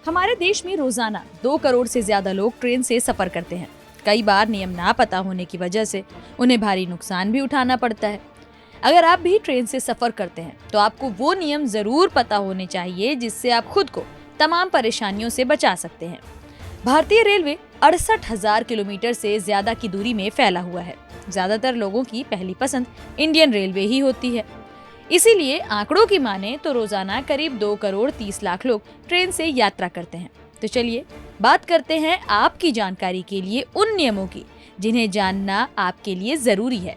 हमारे देश में रोजाना 2 करोड़ से ज्यादा लोग ट्रेन से सफर करते हैं। कई बार नियम ना पता होने की वजह से उन्हें भारी नुकसान भी उठाना पड़ता है। अगर आप भी ट्रेन से सफर करते हैं तो आपको वो नियम जरूर पता होने चाहिए जिससे आप खुद को तमाम परेशानियों से बचा सकते हैं। भारतीय रेलवे 68,000 किलोमीटर से ज्यादा की दूरी में फैला हुआ है। ज्यादातर लोगों की पहली पसंद इंडियन रेलवे ही होती है। इसीलिए आंकड़ों की माने तो रोजाना करीब 2 करोड़ 30 लाख लोग ट्रेन से यात्रा करते हैं। तो चलिए बात करते हैं आपकी जानकारी के लिए उन नियमों की जिन्हें जानना आपके लिए जरूरी है।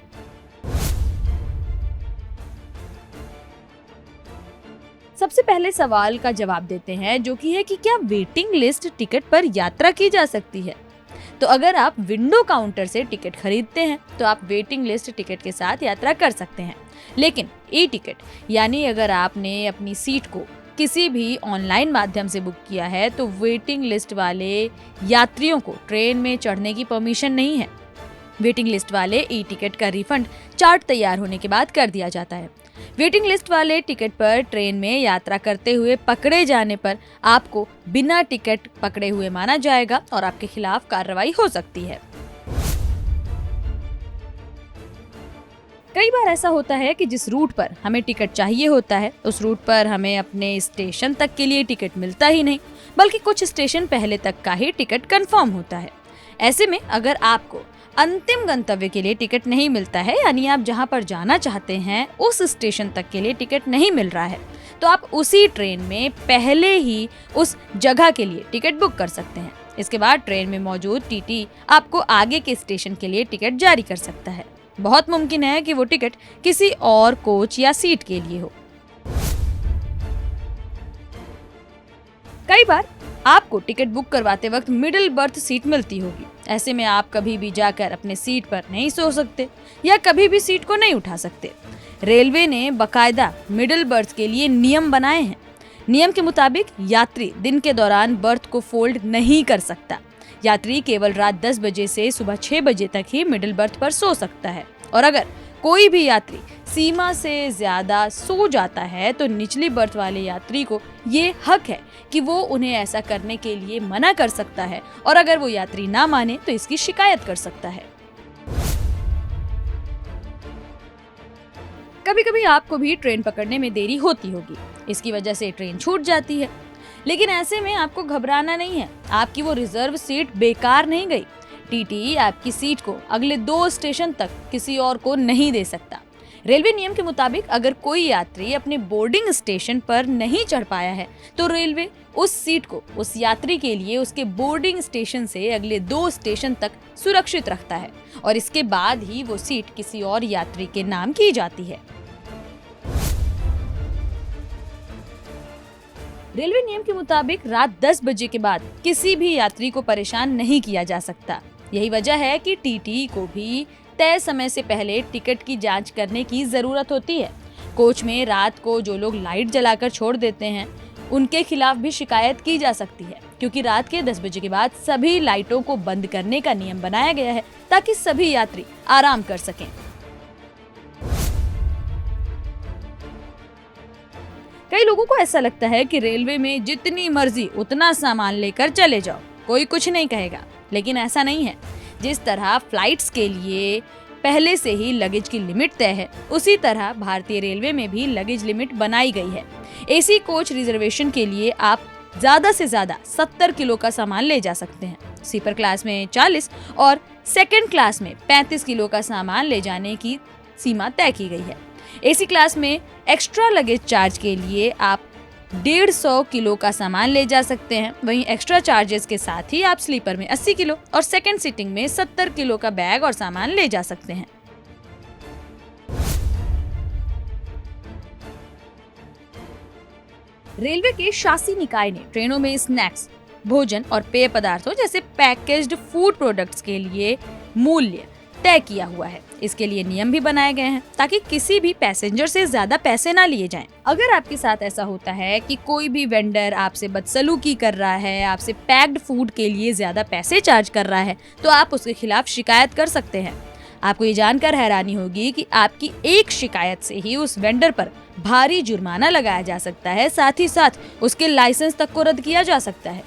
सबसे पहले सवाल का जवाब देते हैं, जो कि है कि क्या वेटिंग लिस्ट टिकट पर यात्रा की जा सकती है। तो अगर आप विंडो काउंटर से टिकट खरीदते हैं तो आप वेटिंग लिस्ट टिकट के साथ यात्रा कर सकते हैं। लेकिन ई टिकट यानी अगर आपने अपनी सीट को किसी भी ऑनलाइन माध्यम से बुक किया है तो वेटिंग लिस्ट वाले यात्रियों को ट्रेन में चढ़ने की परमिशन नहीं है। वेटिंग लिस्ट वाले ई टिकट का रिफंड चार्ट तैयार होने के बाद कर दिया जाता है। वेटिंग लिस्ट वाले टिकट पर ट्रेन में यात्रा करते हुए पकड़े जाने पर आपको बिना टिकट पकड़े हुए माना जाएगा और आपके खिलाफ कार्रवाई हो सकती है। कई बार ऐसा होता है कि जिस रूट पर हमें टिकट चाहिए होता है उस रूट पर हमें अपने स्टेशन तक के लिए टिकट मिलता ही नहीं, बल्कि कुछ स्टेशन पहले तक का ही टिकट कंफर्म होता है। ऐसे में अगर आपको अंतिम गंतव्य के लिए टिकट नहीं मिलता है, यानी आप जहां पर जाना चाहते हैं उस स्टेशन तक के लिए टिकट नहीं मिल रहा है, तो आप उसी ट्रेन में पहले ही उस जगह के लिए टिकट बुक कर सकते हैं। इसके बाद ट्रेन में मौजूद टीटी आपको आगे के स्टेशन के लिए टिकट जारी कर सकता है। बहुत मुमकिन है कि वो टिकट किसी और कोच या सीट के लिए हो। कई बार आपको टिकट बुक करवाते वक्त मिडिल बर्थ सीट मिलती होगी। ऐसे में आप कभी भी जाकर अपने सीट पर नहीं सो सकते या कभी भी सीट को नहीं उठा सकते। रेलवे ने बकायदा मिडिल बर्थ के लिए नियम बनाए हैं। नियम के मुताबिक यात्री दिन के दौरान बर्थ को फोल्ड नहीं कर सकता। यात्री केवल रात 10 बजे से सुबह 6 बजे तक ही मिडिल बर्थ पर सो सकता है, और अगर कोई भी यात्री सीमा से ज्यादा सो जाता है तो निचली बर्थ वाले यात्री को ये हक है कि वो उन्हें ऐसा करने के लिए मना कर सकता है, और अगर वो यात्री ना माने तो इसकी शिकायत कर सकता है। कभी कभी आपको भी ट्रेन पकड़ने में देरी होती होगी, इसकी वजह से ट्रेन छूट जाती है। लेकिन ऐसे में आपको घबराना नहीं है, आपकी वो रिजर्व सीट बेकार नहीं गई। टीटी आपकी सीट को अगले 2 स्टेशन तक किसी और को नहीं दे सकता। रेलवे नियम के मुताबिक अगर कोई यात्री अपने बोर्डिंग स्टेशन पर नहीं चढ़ पाया है तो रेलवे उस सीट को उस यात्री के लिए उसके बोर्डिंग स्टेशन से अगले 2 स्टेशन तक सुरक्षित रखता है, और इसके बाद ही वो सीट किसी और यात्री के नाम की जाती है। रेलवे नियम के मुताबिक रात 10 बजे के बाद किसी भी यात्री को परेशान नहीं किया जा सकता। यही वजह है कि टीटी को भी तय समय से पहले टिकट की जांच करने की जरूरत होती है। कोच में रात को जो लोग लाइट जलाकर छोड़ देते हैं उनके खिलाफ भी शिकायत की जा सकती है, क्योंकि रात के 10 बजे के बाद सभी लाइटों को बंद करने का नियम बनाया गया है ताकि सभी यात्री आराम कर सकें। कई लोगों को ऐसा लगता है कि रेलवे में जितनी मर्जी उतना सामान लेकर चले जाओ, कोई कुछ नहीं कहेगा, लेकिन ऐसा नहीं है। जिस तरह फ्लाइट्स के लिए पहले से ही लगेज की लिमिट तय है, उसी तरह भारतीय रेलवे में भी लगेज लिमिट बनाई गई है। एसी कोच रिजर्वेशन के लिए आप ज्यादा से ज्यादा 70 किलो का सामान ले जा सकते हैं। स्लीपर क्लास में 40 और सेकंड क्लास में 35 किलो का सामान ले जाने की सीमा तय की गई है। एसी क्लास में एक्स्ट्रा लगेज चार्ज के लिए आप 150 किलो का सामान ले जा सकते हैं। वहीं एक्स्ट्रा चार्जेस के साथ ही आप स्लीपर में 80 किलो और सेकंड सीटिंग में 70 किलो का बैग और सामान ले जा सकते हैं। रेलवे के शासी निकाय ने ट्रेनों में स्नैक्स, भोजन और पेय पदार्थों जैसे पैकेज्ड फूड प्रोडक्ट्स के लिए मूल्य तय किया हुआ है। इसके लिए नियम भी बनाए गए हैं ताकि किसी भी पैसेंजर से ज्यादा पैसे ना लिए जाएं। अगर आपके साथ ऐसा होता है कि कोई भी वेंडर आपसे बदसलूकी कर रहा है, आपसे पैक्ड फूड के लिए ज्यादा पैसे चार्ज कर रहा है, तो आप उसके खिलाफ शिकायत कर सकते हैं। आपको ये जानकर हैरानी होगी कि आपकी एक शिकायत से ही उस वेंडर पर भारी जुर्माना लगाया जा सकता है, साथ ही साथ उसके लाइसेंस तक को रद्द किया जा सकता है।